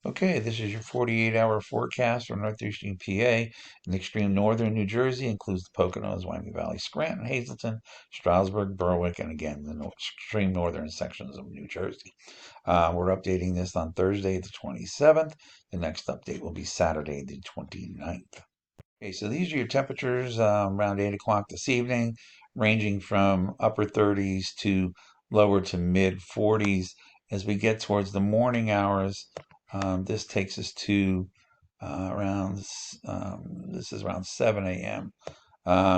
Okay, this is your 48-hour forecast for northeastern PA and extreme northern New Jersey. Includes the Poconos, Wyoming Valley, Scranton, Hazleton, Stroudsburg, Berwick, and again, the extreme northern sections of New Jersey. We're updating this on Thursday, the 27th. The next update will be Saturday, the 29th. Okay, so these are your temperatures around 8 o'clock this evening, ranging from upper 30s to lower to mid 40s. As we get towards the morning hours, this takes us to this is around 7 a.m.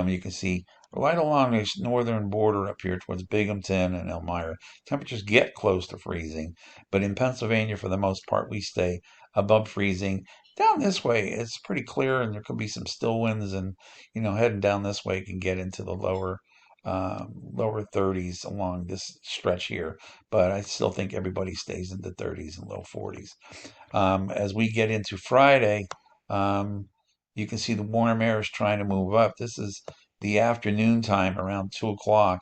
You can see right along this northern border up here towards Binghamton and Elmira, temperatures get close to freezing, but in Pennsylvania, for the most part, we stay above freezing. Down this way, it's pretty clear, and there could be some still winds, and heading down this way can get into the lower 30s along this stretch here. But I still think everybody stays in the 30s and low 40s. As we get into Friday, um, you can see the warm air is trying to move up. This is the afternoon time around 2 o'clock,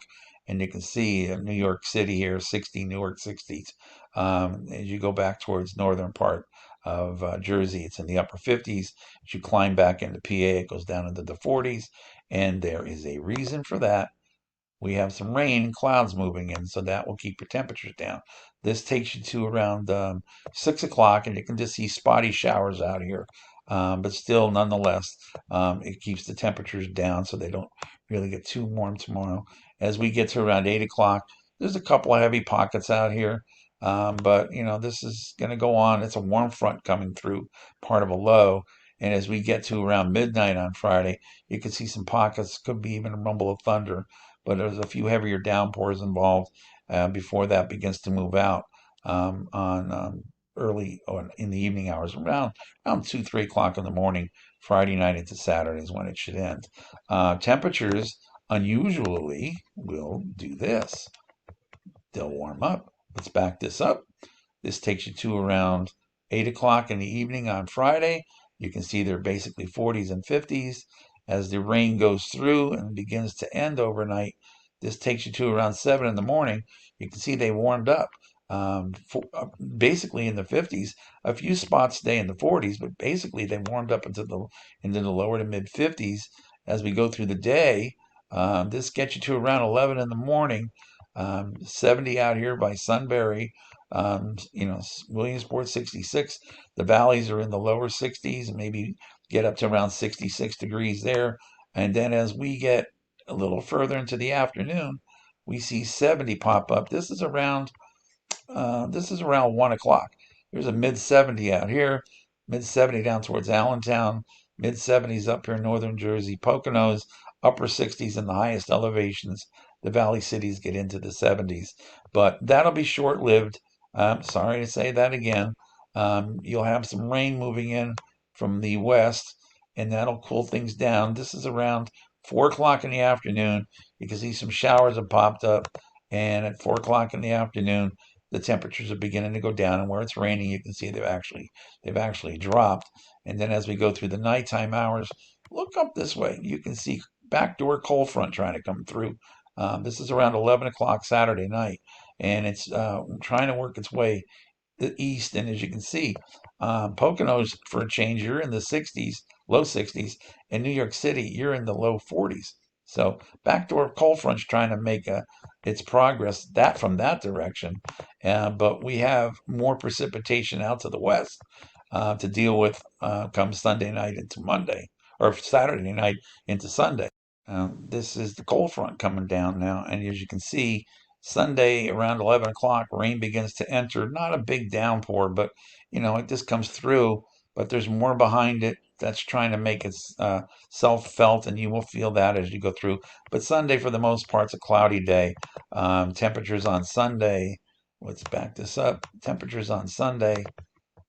and you can see New York City here, 60, Newark 60s. As you go back towards northern part of Jersey, it's in the upper 50s. As you climb back into PA, it goes down into the 40s, and there is a reason for that. We have some rain and clouds moving in, so that will keep your temperatures down. This takes you to around 6 o'clock, and you can just see spotty showers out here. But still, nonetheless, it keeps the temperatures down so they don't really get too warm tomorrow. As we get to around 8 o'clock, there's a couple of heavy pockets out here. But, this is going to go on. It's a warm front coming through, part of a low. And as we get to around midnight on Friday, you can see some pockets, could be even a rumble of thunder, but there's a few heavier downpours involved before that begins to move out on early or in the evening hours, around 2, 3 o'clock in the morning, Friday night into Saturday is when it should end. Temperatures unusually will do this. They'll warm up. Let's back this up. This takes you to around 8 o'clock in the evening on Friday. You can see they're basically 40s and 50s. As the rain goes through and begins to end overnight, this takes you to around 7 in the morning. You can see they warmed up. Basically in the 50s, a few spots stay in the 40s, but basically they warmed up into the lower to mid 50s as we go through the day. This gets you to around 11 in the morning. 70 out here by Sunbury. Williamsport 66. The valleys are in the lower 60s and maybe get up to around 66 degrees there. And then as we get a little further into the afternoon, we see 70 pop up. This is around 1 o'clock. There's a mid 70 out here, mid 70 down towards Allentown, mid 70s up here in northern Jersey, Poconos, upper 60s in the highest elevations. The valley cities get into the 70s, but that'll be short lived. Sorry to say that again. You'll have some rain moving in from the west, and that'll cool things down. This is around 4 o'clock in the afternoon. You can see some showers have popped up, and at 4 o'clock in the afternoon, the temperatures are beginning to go down, and where it's raining, you can see they've actually dropped. And then as we go through the nighttime hours, look up this way. You can see backdoor cold front trying to come through. This is around 11 o'clock Saturday night, and it's trying to work its way the east. And as you can see, Poconos, for a change, you're in the 60s, low 60s, and New York City, you're in the low 40s. So backdoor cold front's trying to make its progress from that direction, but we have more precipitation out to the west to deal with come Sunday night into Monday, or Saturday night into Sunday. This is the cold front coming down now, and as you can see, Sunday around 11 o'clock, rain begins to enter. Not a big downpour, but it just comes through. But there's more behind it that's trying to make its self felt, and you will feel that as you go through. But Sunday, for the most part, is a cloudy day. Temperatures on Sunday. Let's back this up. Temperatures on Sunday.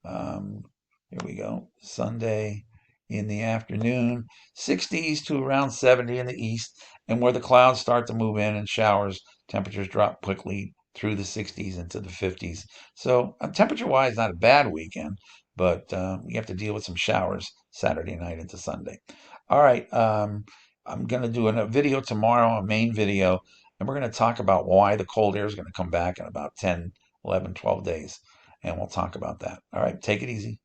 Um, Here we go. Sunday in the afternoon, 60s to around 70 in the east. And where the clouds start to move in and showers, temperatures drop quickly through the 60s into the 50s. So, temperature-wise, not a bad weekend, but you have to deal with some showers Saturday night into Sunday. All right, I'm going to do a video tomorrow, a main video, and we're going to talk about why the cold air is going to come back in about 10, 11, 12 days. and we'll talk about that. All right, take it easy.